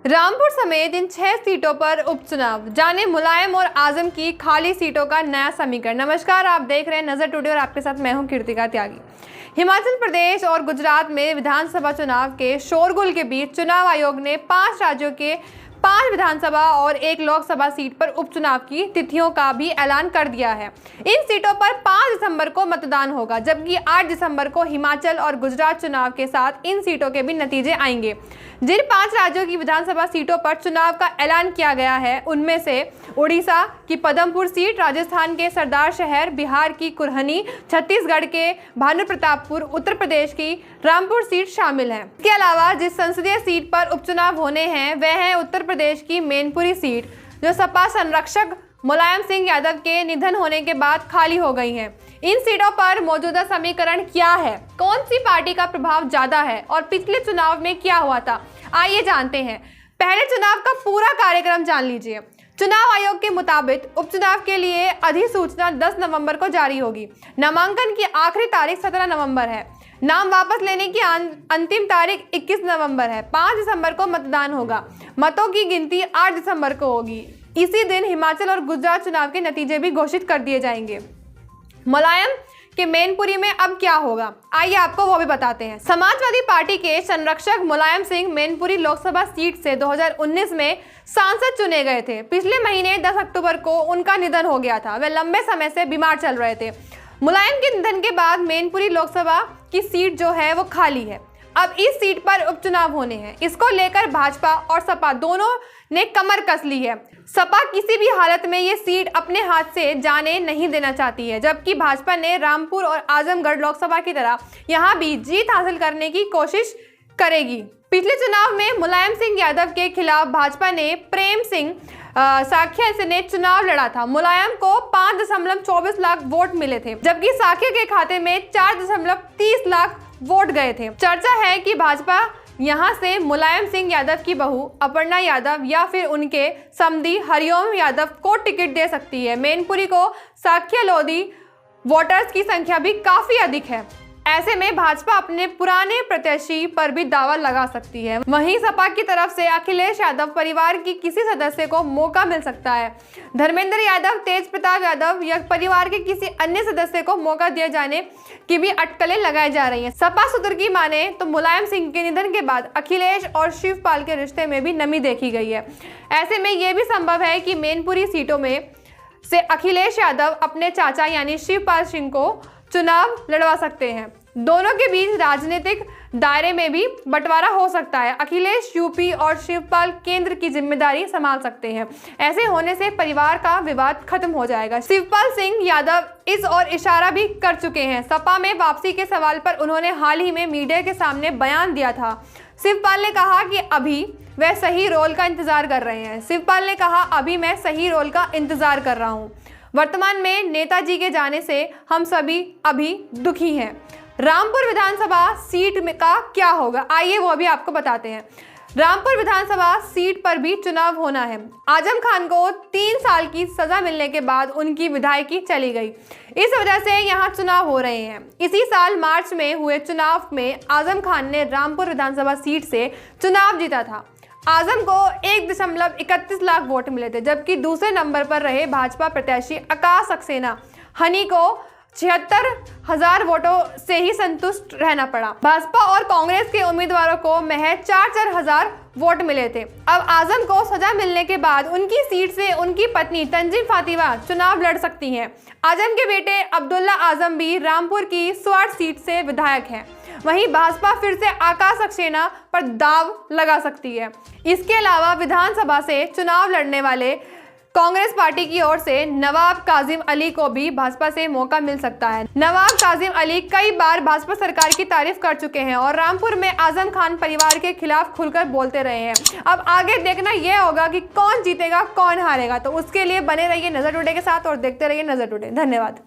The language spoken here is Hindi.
रामपुर समेत इन 6 सीटों पर उपचुनाव, जाने मुलायम और आजम की खाली सीटों का नया समीकरण। नमस्कार, आप देख रहे हैं नजर टुडे और आपके साथ मैं हूं कीर्तिका त्यागी। हिमाचल प्रदेश और गुजरात में विधानसभा चुनाव के शोरगुल के बीच चुनाव आयोग ने 5 राज्यों के 5 विधानसभा और 1 लोकसभा सीट पर उपचुनाव की तिथियों का भी ऐलान कर दिया है। इन सीटों पर 5 दिसंबर को मतदान होगा, जबकि 8 दिसंबर को हिमाचल और गुजरात चुनाव के साथ इन सीटों के भी नतीजे आएंगे। जिन 5 राज्यों की विधानसभा सीटों पर चुनाव का ऐलान किया गया है, उनमें से उड़ीसा की पदमपुर सीट, राजस्थान के सरदार शहर, बिहार की कुरहनी, छत्तीसगढ़ के भानुप्रतापपुर, उत्तर प्रदेश की रामपुर सीट शामिल है। इसके अलावा जिस संसदीय सीट पर उपचुनाव होने हैं वह है उत्तर प्रदेश की मैनपुरी सीट, जो सपा संरक्षक मुलायम सिंह यादव के निधन होने के बाद खाली हो गई है। इन सीटों पर मौजूदा समीकरण क्या है, कौन सी पार्टी का प्रभाव ज्यादा है और पिछले चुनाव में क्या हुआ था, आइए जानते हैं। पहले चुनाव का पूरा कार्यक्रम जान लीजिए। चुनाव आयोग के मुताबिक उपचुनाव के लिए अधिसूचना 10 नवंबर को जारी होगी। नामांकन की आखिरी तारीख 17 नवंबर है। नाम वापस लेने की अंतिम तारीख 21 नवंबर है। 5 दिसंबर को मतदान होगा। मतों की गिनती 8 दिसंबर को होगी। इसी दिन हिमाचल और गुजरात चुनाव के नतीजे भी घोषित कर दिए जाएंगे। मुलायम के मैनपुरी में अब क्या होगा, आइए आपको वो भी बताते हैं। समाजवादी पार्टी के संरक्षक मुलायम सिंह मैनपुरी लोकसभा सीट से 2019 में सांसद चुने गए थे। पिछले महीने 10 अक्टूबर को उनका निधन हो गया था। वे लंबे समय से बीमार चल रहे थे। मुलायम के निधन के बाद मैनपुरी लोकसभा की सीट जो है वो खाली है। अब इस सीट पर उपचुनाव होने हैं। इसको लेकर भाजपा और सपा दोनों ने कमर कस ली है। सपा किसी भी हालत में ये सीट अपने हाथ से जाने नहीं देना चाहती है, जबकि भाजपा ने रामपुर और आजमगढ़ लोकसभा की तरह यहां भी जीत हासिल करने की कोशिश करेगी। पिछले चुनाव में मुलायम सिंह यादव के खिलाफ भाजपा ने प्रेम सिंह साख्या से ने चुनाव लड़ा था। मुलायम को 5.24 लाख वोट मिले थे, जबकि साख्या के खाते में 4.30 लाख वोट गए थे। चर्चा है कि भाजपा यहां से मुलायम सिंह यादव की बहू अपर्णा यादव या फिर उनके समधी हरिओम यादव को टिकट दे सकती है। मैनपुरी को साख्या लोधी वोटर्स की संख्या भी काफी अधिक है। ऐसे में भाजपा अपने पुराने प्रत्याशी पर भी दावा लगा सकती है। वहीं सपा की तरफ से अखिलेश यादव परिवार की किसी सदस्य को मौका मिल सकता है। धर्मेंद्र यादव, तेज प्रताप यादव या परिवार के किसी अन्य सदस्य को मौका दिए जाने की भी अटकलें लगाई जा रही हैं। सपा सूत्र की माने तो मुलायम सिंह के निधन के बाद अखिलेश और शिवपाल के रिश्ते में भी नमी देखी गई है। ऐसे में यह भी संभव है कि मैनपुरी सीटों में से अखिलेश यादव अपने चाचा यानी शिवपाल सिंह को चुनाव लड़वा सकते हैं। दोनों के बीच राजनीतिक दायरे में भी बंटवारा हो सकता है। अखिलेश यूपी और शिवपाल केंद्र की जिम्मेदारी संभाल सकते हैं। ऐसे होने से परिवार का विवाद खत्म हो जाएगा। शिवपाल सिंह यादव इस ओर इशारा भी कर चुके हैं। सपा में वापसी के सवाल पर उन्होंने हाल ही में मीडिया के सामने बयान दिया था। शिवपाल ने कहा कि अभी वह सही रोल का इंतजार कर रहे हैं। शिवपाल ने कहा, अभी मैं सही रोल का इंतजार कर रहा हूं। वर्तमान में नेताजी के जाने से हम सभी अभी दुखी हैं। रामपुर विधानसभा सीट में का क्या होगा, आइए वो भी आपको बताते हैं। रामपुर विधानसभा सीट पर भी चुनाव होना है। आजम खान को 3 साल की सजा मिलने के बाद उनकी विधायकी चली गई। इस वजह से यहाँ चुनाव हो रहे हैं। इसी साल मार्च में हुए चुनाव में आजम खान ने रामपुर विधानसभा सीट से चुनाव जीता था। आजम को 1.31 लाख वोट मिले थे, जबकि दूसरे नंबर पर रहे भाजपा प्रत्याशी आकाश सक्सेना हनी को 76,000 वोटों से ही संतुष्ट रहना पड़ा। भाजपा और कांग्रेस के उम्मीदवारों को महज 4,000 वोट मिले थे। अब आजम को सजा मिलने के बाद उनकी सीट से उनकी पत्नी तंजीम फातिमा चुनाव लड़ सकती हैं। आजम के बेटे अब्दुल्ला आजम भी रामपुर की स्वाट सीट से विधायक हैं। वहीं भाजपा फिर से आकाश सक्सेना पर दाव लगा सकती है। इसके अलावा विधानसभा से चुनाव लड़ने वाले कांग्रेस पार्टी की ओर से नवाब काजिम अली को भी भाजपा से मौका मिल सकता है। नवाब काजिम अली कई बार भाजपा सरकार की तारीफ कर चुके हैं और रामपुर में आजम खान परिवार के खिलाफ खुलकर बोलते रहे हैं। अब आगे देखना यह होगा कि कौन जीतेगा, कौन हारेगा। तो उसके लिए बने रहिए नजर टुडे के साथ और देखते रहिए नजर टुडे। धन्यवाद।